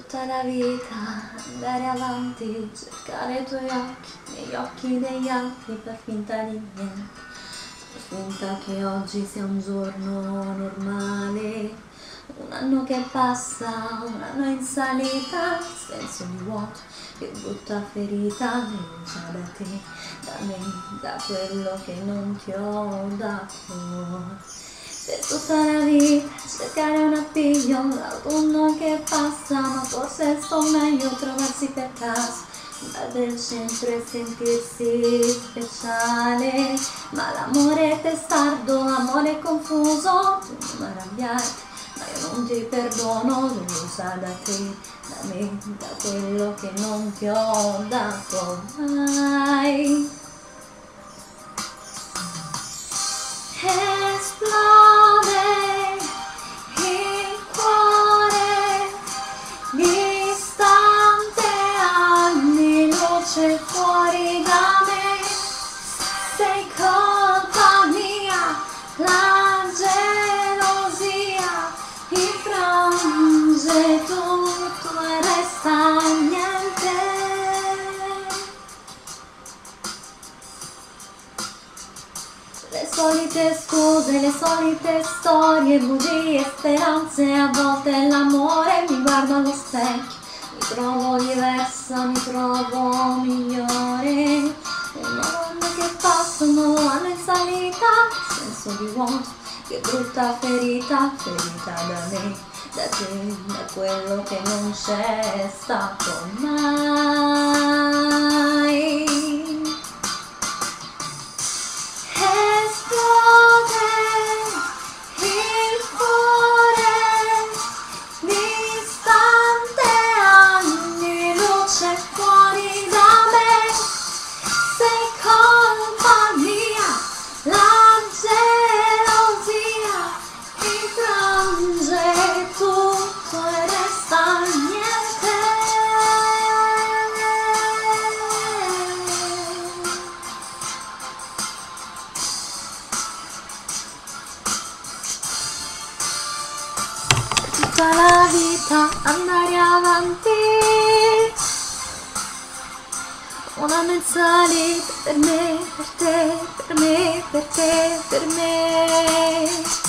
tutta la vita andare avanti, cercare i tuoi occhi negli occhi degli altri, per finta di niente, per finta che oggi sia un giorno normale. Un anno che passa, un anno in salita, senso di vuoto, che brutta ferita, venuta da te, da me, da quello che non ti ho dato. Per tutta la vita cercare un appiglio, l'autunno che passa, ma forse sto meglio trovarsi per caso, andare del centro e sentirsi speciale. Ma l'amore è testardo, amore confuso, tu non arrabbiarti, ma io non ti perdono, delusa da te, da me, da quello che non ti ho dato mai. Esplode il cuore, distante anni luce fuori da me, sei colpa mia, la gelosia infrange tutto e resta niente. Le solite scuse, le solite storie, bugie, speranze, a volte l'amore. Mi guardo allo specchio, mi trovo diversa, mi trovo migliore. Un anno che passa, un nuovo anno in salita, senso di vuoto, che brutta ferita, ferita da me, da te, da quello che non c'è stato mai. Tutta la vita andare avanti, una mensalita per me, per te, per me, per te, per me.